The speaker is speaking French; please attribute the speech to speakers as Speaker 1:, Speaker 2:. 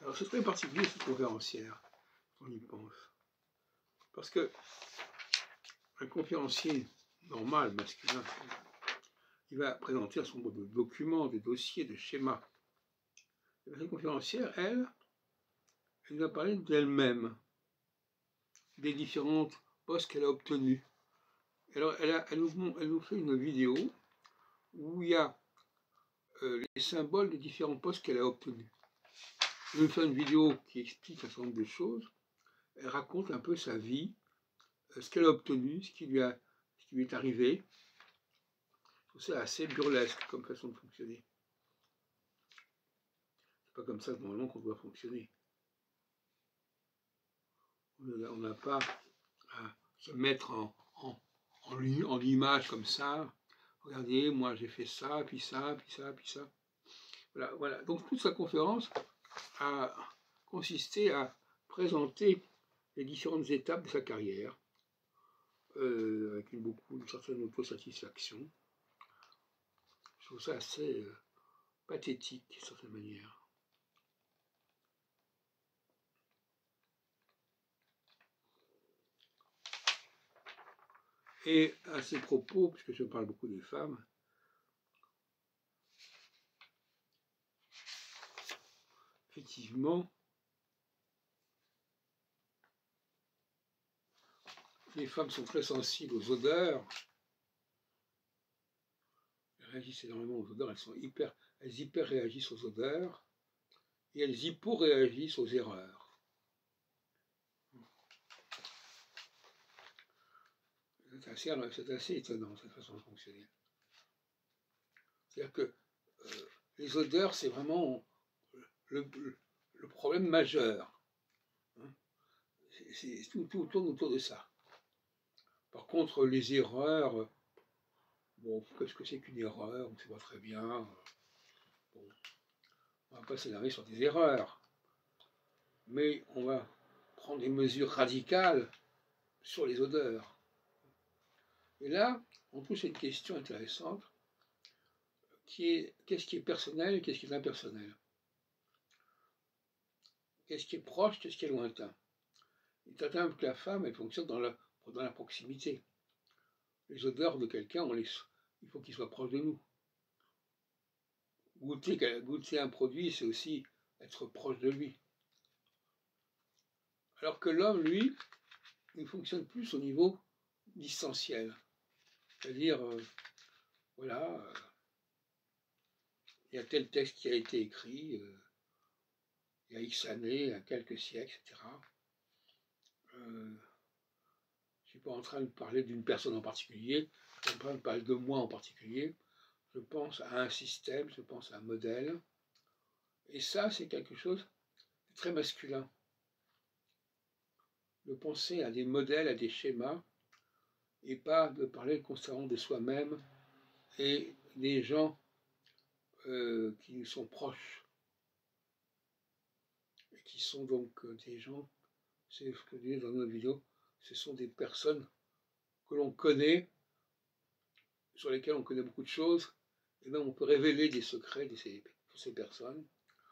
Speaker 1: Alors c'est très particulier cette conférencière, on y pense. Parce que un conférencier normal, masculin, il va présenter un certain nombre de documents, de dossiers, de schémas. Et la conférencière, elle va parler d'elle-même, des différentes postes qu'elle a obtenus. Alors elle nous fait une vidéo où il y a les symboles des différents postes qu'elle a obtenus. Elle nous fait une vidéo qui explique un certain nombre de choses. Elle raconte un peu sa vie, ce qu'elle a obtenu, ce qui lui est arrivé. C'est assez burlesque comme façon de fonctionner. C'est pas comme ça normalement qu'on doit fonctionner. On n'a pas à se mettre en image comme ça. Regardez, moi j'ai fait ça, puis ça, puis ça, puis ça. Voilà. Donc toute sa conférence a consisté à présenter les différentes étapes de sa carrière, avec une certaine autosatisfaction. Je trouve ça assez pathétique, d'une certaine manière. Et à ces propos, puisque je parle beaucoup des femmes, effectivement, les femmes sont très sensibles aux odeurs. Elles réagissent énormément aux odeurs, elles hyper réagissent aux odeurs et elles hypo-réagissent aux erreurs. C'est assez étonnant cette façon de fonctionner. C'est-à-dire que les odeurs, c'est vraiment le problème majeur. Tout tourne autour de ça. Par contre, les erreurs, bon, qu'est-ce que c'est qu'une erreur? On ne sait pas très bien. Bon, on ne va pas s'énerver sur des erreurs. Mais on va prendre des mesures radicales sur les odeurs. Et là, on touche à une question intéressante, qui est qu'est-ce qui est personnel et qu'est-ce qui est impersonnel? Qu'est-ce qui est proche, qu'est-ce qui est lointain? Il est certain que la femme, elle fonctionne dans la proximité. Les odeurs de quelqu'un, il faut qu'il soit proche de nous. Goûter un produit, c'est aussi être proche de lui. Alors que l'homme, lui, il fonctionne plus au niveau distanciel. C'est-à-dire, voilà, il y a tel texte qui a été écrit, il y a X années, il y a quelques siècles, etc. Je ne suis pas en train de parler d'une personne en particulier, je suis en train de parler de moi en particulier. Je pense à un système, je pense à un modèle. Et ça, c'est quelque chose de très masculin. De penser à des modèles, à des schémas, et pas de parler constamment de soi-même et des gens qui nous sont proches. Et qui sont donc des gens, c'est ce que je dis dans notre vidéo, ce sont des personnes que l'on connaît, sur lesquelles on connaît beaucoup de choses, et même on peut révéler des secrets de ces personnes.